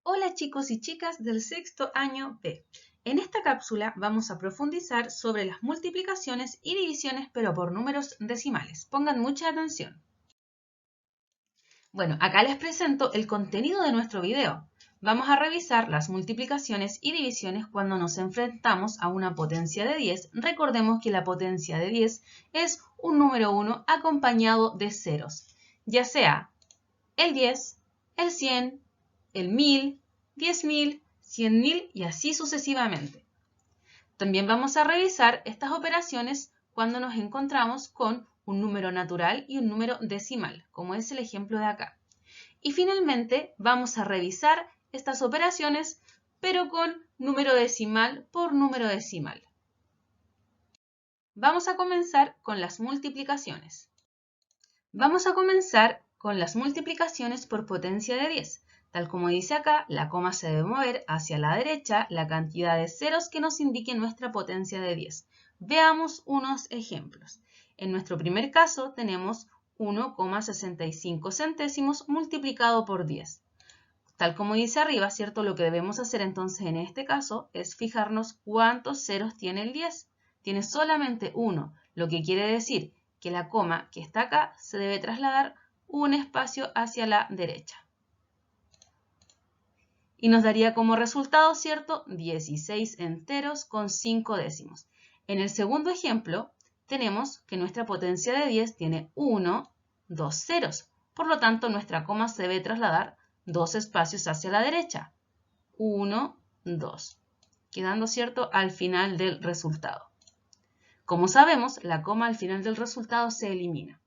Hola chicos y chicas del sexto año B. En esta cápsula vamos a profundizar sobre las multiplicaciones y divisiones pero por números decimales. Pongan mucha atención. Bueno, acá les presento el contenido de nuestro video. Vamos a revisar las multiplicaciones y divisiones cuando nos enfrentamos a una potencia de 10. Recordemos que la potencia de 10 es un número 1 acompañado de ceros, ya sea el 10, el 100, el 1000, 10.000, 100.000 y así sucesivamente. También vamos a revisar estas operaciones cuando nos encontramos con un número natural y un número decimal, como es el ejemplo de acá. Y finalmente vamos a revisar estas operaciones, pero con número decimal por número decimal. Vamos a comenzar con las multiplicaciones. Vamos a comenzar con las multiplicaciones por potencia de 10. Tal como dice acá, la coma se debe mover hacia la derecha la cantidad de ceros que nos indique nuestra potencia de 10. Veamos unos ejemplos. En nuestro primer caso tenemos 1,65 centésimos multiplicado por 10. Tal como dice arriba, ¿cierto? Lo que debemos hacer entonces en este caso es fijarnos cuántos ceros tiene el 10. Tiene solamente 1, lo que quiere decir que la coma que está acá se debe trasladar un espacio hacia la derecha. Y nos daría como resultado, ¿cierto? 16 enteros con 5 décimos. En el segundo ejemplo, tenemos que nuestra potencia de 10 tiene 1, 2 ceros. Por lo tanto, nuestra coma se debe trasladar 2 espacios hacia la derecha. 1, 2. Quedando, ¿cierto?, al final del resultado. Como sabemos, la coma al final del resultado se elimina.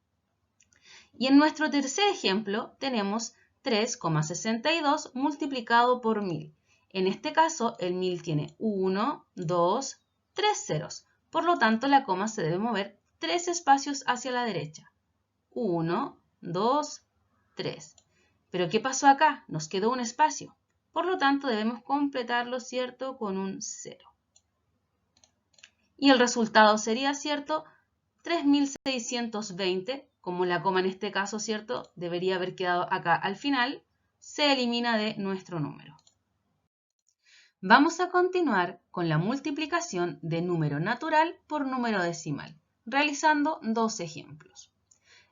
Y en nuestro tercer ejemplo tenemos 3,62 multiplicado por 1000. En este caso, el 1000 tiene 1, 2, 3 ceros. Por lo tanto, la coma se debe mover 3 espacios hacia la derecha. 1, 2, 3. ¿Pero qué pasó acá? Nos quedó un espacio. Por lo tanto, debemos completarlo, ¿cierto?, con un 0. Y el resultado sería, ¿cierto?, 3620, como la coma en este caso, ¿cierto?, debería haber quedado acá al final, se elimina de nuestro número. Vamos a continuar con la multiplicación de número natural por número decimal, realizando dos ejemplos.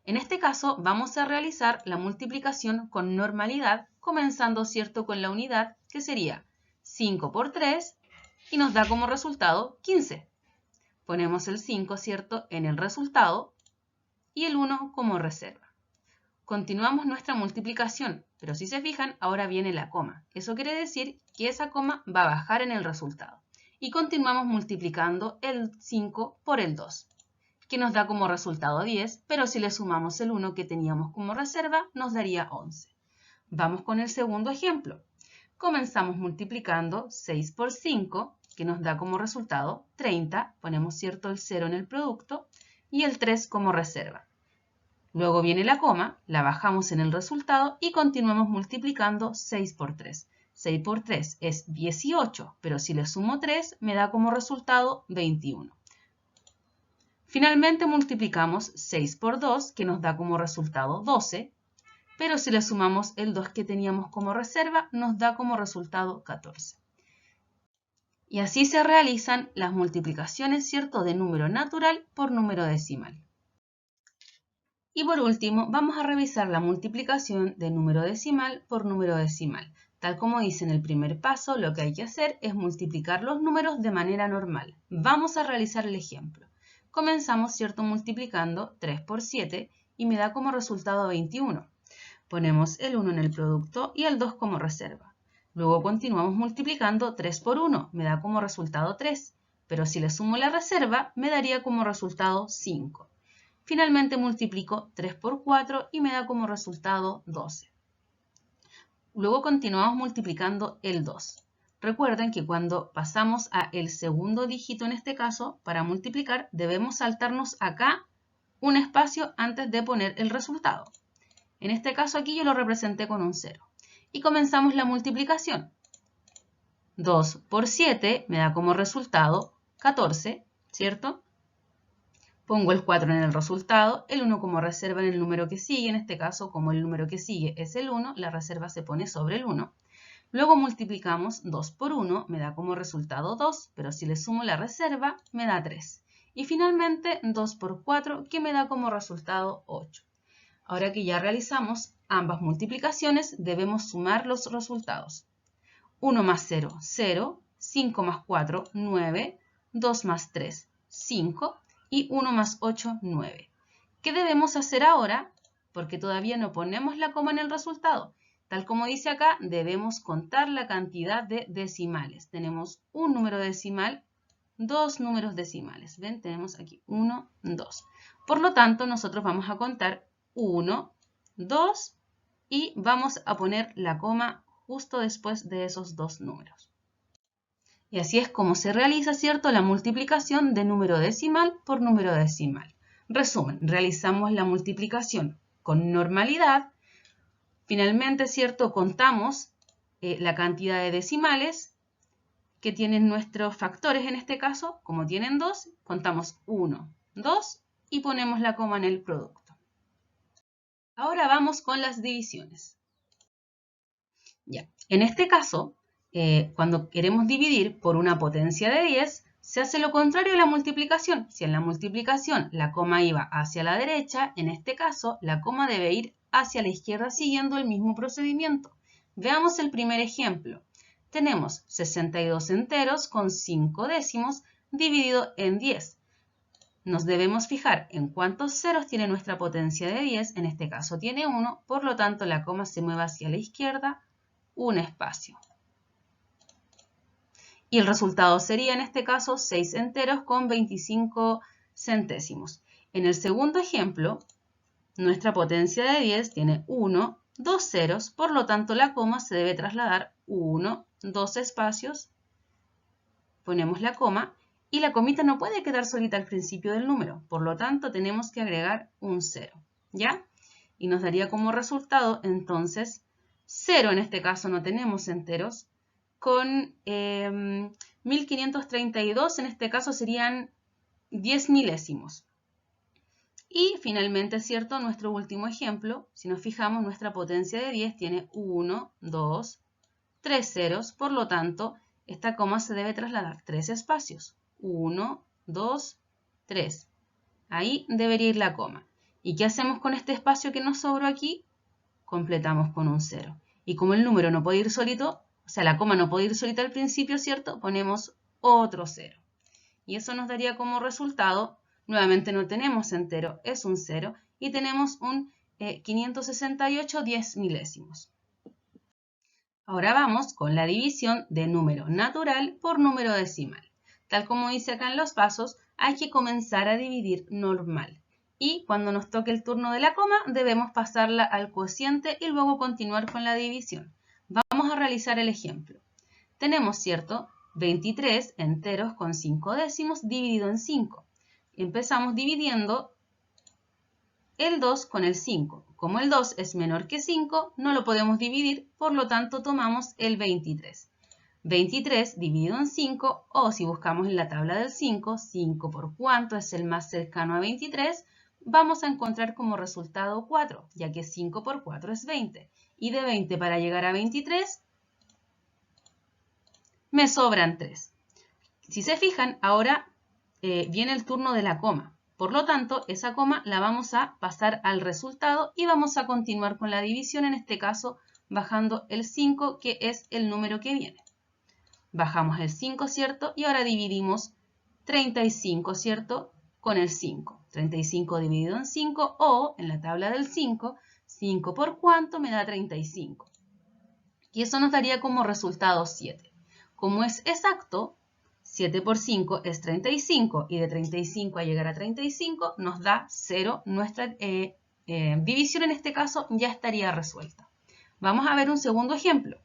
En este caso vamos a realizar la multiplicación con normalidad, comenzando, ¿cierto?, con la unidad, que sería 5 por 3, y nos da como resultado 15. Ponemos el 5, ¿cierto?, en el resultado y el 1 como reserva. Continuamos nuestra multiplicación, pero si se fijan, ahora viene la coma. Eso quiere decir que esa coma va a bajar en el resultado. Y continuamos multiplicando el 5 por el 2, que nos da como resultado 10, pero si le sumamos el 1 que teníamos como reserva, nos daría 11. Vamos con el segundo ejemplo. Comenzamos multiplicando 6 por 5, que nos da como resultado 30, ponemos, ¿cierto?, el 0 en el producto, y el 3 como reserva. Luego viene la coma, la bajamos en el resultado y continuamos multiplicando 6 por 3. 6 por 3 es 18, pero si le sumo 3 me da como resultado 21. Finalmente multiplicamos 6 por 2, que nos da como resultado 12, pero si le sumamos el 2 que teníamos como reserva, nos da como resultado 14. Y así se realizan las multiplicaciones, ¿cierto?, de número natural por número decimal. Y por último, vamos a revisar la multiplicación de número decimal por número decimal. Tal como dice en el primer paso, lo que hay que hacer es multiplicar los números de manera normal. Vamos a realizar el ejemplo. Comenzamos, ¿cierto?, multiplicando 3 por 7 y me da como resultado 21. Ponemos el 1 en el producto y el 2 como reserva. Luego continuamos multiplicando 3 por 1, me da como resultado 3, pero si le sumo la reserva, me daría como resultado 5. Finalmente multiplico 3 por 4 y me da como resultado 12. Luego continuamos multiplicando el 2. Recuerden que cuando pasamos a el segundo dígito en este caso, para multiplicar debemos saltarnos acá un espacio antes de poner el resultado. En este caso aquí yo lo representé con un 0. Y comenzamos la multiplicación. 2 por 7 me da como resultado 14, ¿cierto? Pongo el 4 en el resultado, el 1 como reserva en el número que sigue. En este caso, como el número que sigue es el 1, la reserva se pone sobre el 1. Luego multiplicamos 2 por 1, me da como resultado 2, pero si le sumo la reserva, me da 3. Y finalmente 2 por 4, que me da como resultado 8. Ahora que ya realizamos ambas multiplicaciones, debemos sumar los resultados. 1 más 0, 0, 5 más 4, 9, 2 más 3, 5 y 1 más 8, 9. ¿Qué debemos hacer ahora? Porque todavía no ponemos la coma en el resultado. Tal como dice acá, debemos contar la cantidad de decimales. Tenemos un número decimal, dos números decimales. ¿Ven? Tenemos aquí 1, 2. Por lo tanto, nosotros vamos a contar 1, 2 y vamos a poner la coma justo después de esos dos números. Y así es como se realiza, ¿cierto?, la multiplicación de número decimal por número decimal. Resumen, realizamos la multiplicación con normalidad. Finalmente, ¿cierto?, contamos la cantidad de decimales que tienen nuestros factores en este caso. Como tienen 2, contamos 1, 2 y ponemos la coma en el producto. Ahora vamos con las divisiones. Ya. En este caso, cuando queremos dividir por una potencia de 10, se hace lo contrario a la multiplicación. Si en la multiplicación la coma iba hacia la derecha, en este caso la coma debe ir hacia la izquierda siguiendo el mismo procedimiento. Veamos el primer ejemplo. Tenemos 62 enteros con 5 décimos dividido en 10. Nos debemos fijar en cuántos ceros tiene nuestra potencia de 10. En este caso tiene 1, por lo tanto la coma se mueve hacia la izquierda un espacio. Y el resultado sería en este caso 6 enteros con 25 centésimos. En el segundo ejemplo, nuestra potencia de 10 tiene 1, 2 ceros, por lo tanto la coma se debe trasladar 1, 2 espacios, ponemos la coma, y la comita no puede quedar solita al principio del número, por lo tanto tenemos que agregar un 0, ¿ya? Y nos daría como resultado entonces 0, en este caso no tenemos enteros, con 1532, en este caso serían 10 milésimos. Y finalmente, ¿cierto?, nuestro último ejemplo, si nos fijamos, nuestra potencia de 10 tiene 1, 2, 3 ceros, por lo tanto, esta coma se debe trasladar 3 espacios. 1, 2, 3. Ahí debería ir la coma. ¿Y qué hacemos con este espacio que nos sobró aquí? Completamos con un 0. Y como el número no puede ir solito, o sea, la coma no puede ir solita al principio, ¿cierto?, ponemos otro 0. Y eso nos daría como resultado, nuevamente no tenemos entero, es un 0, y tenemos un 568 10 milésimos. Ahora vamos con la división de número natural por número decimal. Tal como dice acá en los pasos, hay que comenzar a dividir normal. Y cuando nos toque el turno de la coma, debemos pasarla al cociente y luego continuar con la división. Vamos a realizar el ejemplo. Tenemos, ¿cierto?, 23 enteros con 5 décimos dividido en 5. Empezamos dividiendo el 2 con el 5. Como el 2 es menor que 5, no lo podemos dividir, por lo tanto tomamos el 23. 23 dividido en 5, o si buscamos en la tabla del 5, 5 por cuánto es el más cercano a 23, vamos a encontrar como resultado 4, ya que 5 por 4 es 20. Y de 20 para llegar a 23, me sobran 3. Si se fijan, ahora viene el turno de la coma. Por lo tanto, esa coma la vamos a pasar al resultado y vamos a continuar con la división, en este caso bajando el 5, que es el número que viene. Bajamos el 5, ¿cierto? Y ahora dividimos 35, ¿cierto?, con el 5. 35 dividido en 5, o en la tabla del 5, 5 por cuánto me da 35. Y eso nos daría como resultado 7. Como es exacto, 7 por 5 es 35 y de 35 a llegar a 35 nos da 0. Nuestra división en este caso ya estaría resuelta. Vamos a ver un segundo ejemplo.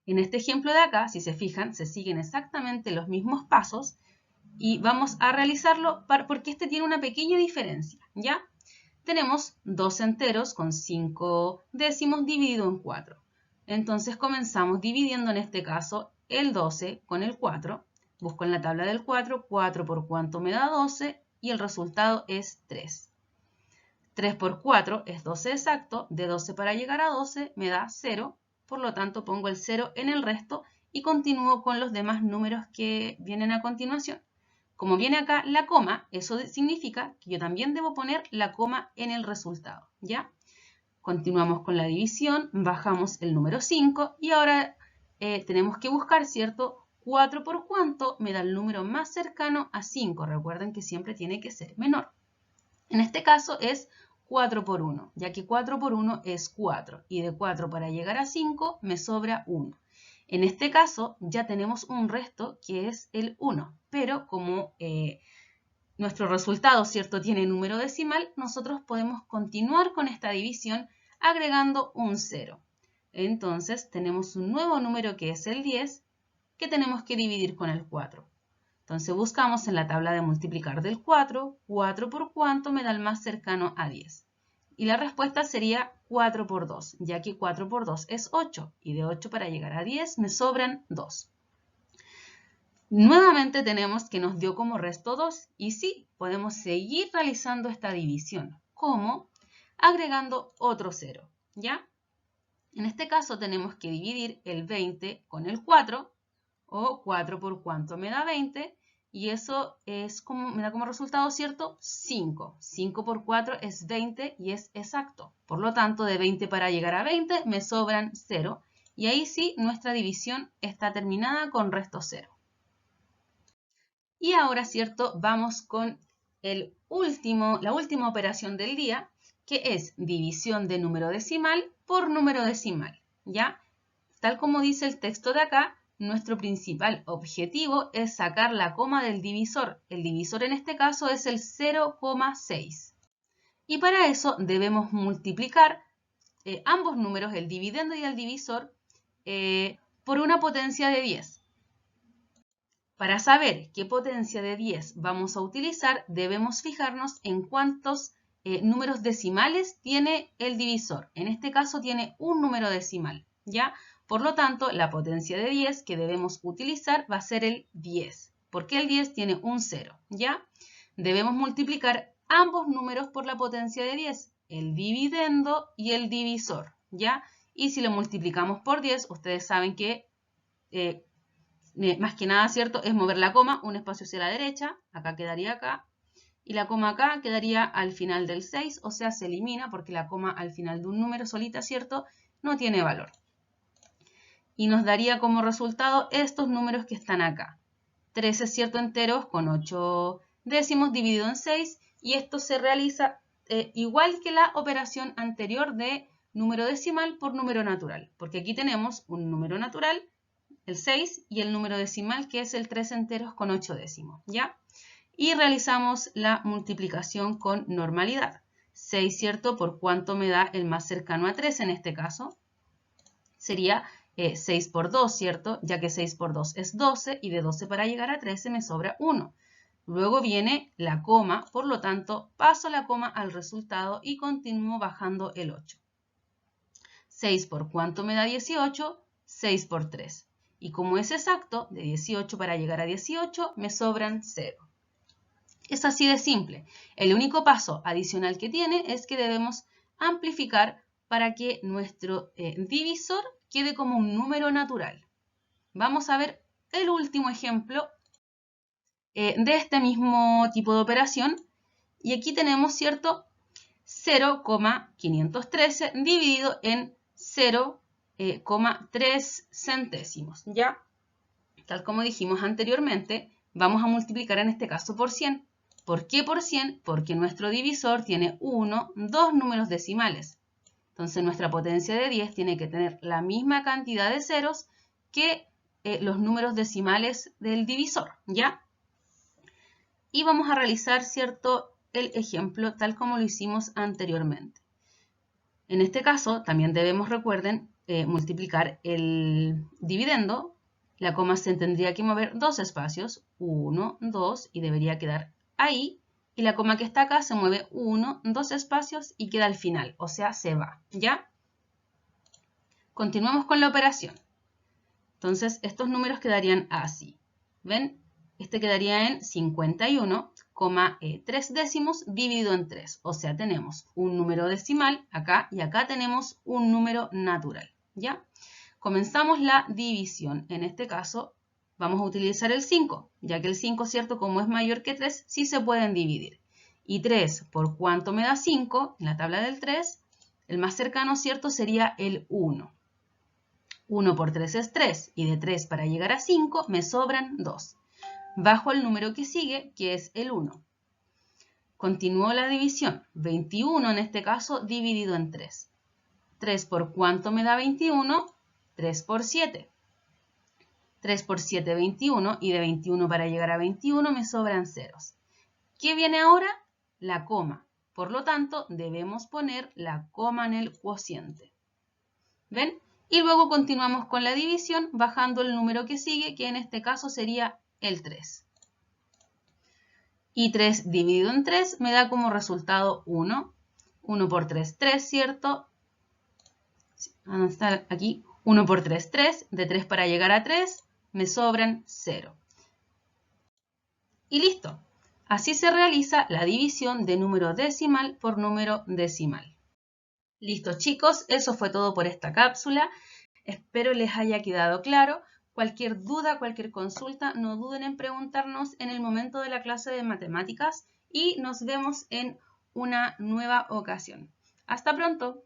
En este ejemplo de acá, si se fijan, se siguen exactamente los mismos pasos y vamos a realizarlo porque este tiene una pequeña diferencia, ¿ya? Tenemos 2 enteros con 5 décimos dividido en 4. Entonces comenzamos dividiendo en este caso el 12 con el 4. Busco en la tabla del 4, 4 por cuánto me da 12 y el resultado es 3. 3 por 4 es 12 exacto, de 12 para llegar a 12 me da 0, por lo tanto pongo el 0 en el resto y continúo con los demás números que vienen a continuación. Como viene acá la coma, eso significa que yo también debo poner la coma en el resultado, ¿ya? Continuamos con la división, bajamos el número 5 y ahora tenemos que buscar, ¿cierto? 4 por cuánto me da el número más cercano a 5. Recuerden que siempre tiene que ser menor. En este caso es 4 por 1, ya que 4 por 1 es 4 y de 4 para llegar a 5 me sobra 1. En este caso ya tenemos un resto que es el 1, pero como nuestro resultado, ¿cierto?, tiene número decimal, nosotros podemos continuar con esta división agregando un 0. Entonces tenemos un nuevo número que es el 10 que tenemos que dividir con el 4. Entonces buscamos en la tabla de multiplicar del 4, 4 por cuánto me da el más cercano a 10. Y la respuesta sería 4 por 2, ya que 4 por 2 es 8 y de 8 para llegar a 10 me sobran 2. Nuevamente tenemos que nos dio como resto 2 y sí, podemos seguir realizando esta división. ¿Cómo? Agregando otro 0, ¿ya? En este caso tenemos que dividir el 20 con el 4 o 4 por cuánto me da 20 y eso es como, me da como resultado, ¿cierto? 5. 5 por 4 es 20 y es exacto. Por lo tanto, de 20 para llegar a 20 me sobran 0 y ahí sí nuestra división está terminada con resto 0. Y ahora, ¿cierto? Vamos con la última operación del día, que es división de número decimal por número decimal, ¿ya? Tal como dice el texto de acá, nuestro principal objetivo es sacar la coma del divisor. El divisor en este caso es el 0,6. Y para eso debemos multiplicar ambos números, el dividendo y el divisor, por una potencia de 10. Para saber qué potencia de 10 vamos a utilizar, debemos fijarnos en cuántos números decimales tiene el divisor. En este caso tiene un número decimal, ¿ya? Por lo tanto, la potencia de 10 que debemos utilizar va a ser el 10, porque el 10 tiene un 0, ¿ya? Debemos multiplicar ambos números por la potencia de 10, el dividendo y el divisor, ¿ya? Y si lo multiplicamos por 10, ustedes saben que más que nada, ¿cierto?, es mover la coma un espacio hacia la derecha, acá quedaría acá, y la coma acá quedaría al final del 6, o sea, se elimina porque la coma al final de un número solita, ¿cierto?, no tiene valor. Y nos daría como resultado estos números que están acá. 13, ¿cierto?, enteros con 8 décimos dividido en 6, y esto se realiza igual que la operación anterior de número decimal por número natural, porque aquí tenemos un número natural, el 6, y el número decimal, que es el 3 enteros con 8 décimos, ¿ya? Y realizamos la multiplicación con normalidad. 6, ¿cierto?, por cuánto me da el más cercano a 3 en este caso. Sería 6 por 2, ¿cierto? Ya que 6 por 2 es 12, y de 12 para llegar a 13 me sobra 1. Luego viene la coma, por lo tanto, paso la coma al resultado y continúo bajando el 8. 6 por cuánto me da 18, 6 por 3. Y como es exacto, de 18 para llegar a 18, me sobran 0. Es así de simple. El único paso adicional que tiene es que debemos amplificar para que nuestro divisor quede como un número natural. Vamos a ver el último ejemplo de este mismo tipo de operación. Y aquí tenemos, ¿cierto?, 0,513 dividido en 0,3 centésimos, ¿ya? Tal como dijimos anteriormente, vamos a multiplicar en este caso por 100. ¿Por qué por 100? Porque nuestro divisor tiene 1, 2 números decimales. Entonces nuestra potencia de 10 tiene que tener la misma cantidad de ceros que los números decimales del divisor, ¿ya? Y vamos a realizar, ¿cierto?, el ejemplo tal como lo hicimos anteriormente. En este caso, también debemos, recuerden, multiplicar el dividendo. La coma se tendría que mover 2 espacios, 1, 2, y debería quedar ahí. Y la coma que está acá se mueve 1, 2 espacios y queda al final, o sea, se va, ¿ya? Continuemos con la operación. Entonces, estos números quedarían así. ¿Ven? Este quedaría en 51,3 décimos dividido en 3. O sea, tenemos un número decimal acá y acá tenemos un número natural, ¿ya? comenzamos la división. En este caso, vamos a utilizar el 5, ya que el 5, ¿cierto? Como es mayor que 3, sí se pueden dividir. Y 3, ¿por cuánto me da 5? En la tabla del 3, el más cercano, ¿cierto? Sería el 1. 1 por 3 es 3, y de 3 para llegar a 5 me sobran 2. Bajo el número que sigue, que es el 1. Continúo la división. 21 en este caso dividido en 3. 3 por cuánto me da 21? 3 por 7. 3 por 7, 21, y de 21 para llegar a 21 me sobran ceros. ¿Qué viene ahora? La coma. Por lo tanto, debemos poner la coma en el cociente. ¿Ven? Y luego continuamos con la división bajando el número que sigue, que en este caso sería el 3. Y 3 dividido en 3 me da como resultado 1. 1 por 3, 3, ¿cierto? Van a estar aquí. 1 por 3, 3. De 3 para llegar a 3 me sobran 0. Y listo. Así se realiza la división de número decimal por número decimal. Listo, chicos, eso fue todo por esta cápsula. Espero les haya quedado claro. Cualquier duda, cualquier consulta, no duden en preguntarnos en el momento de la clase de matemáticas y nos vemos en una nueva ocasión. ¡Hasta pronto!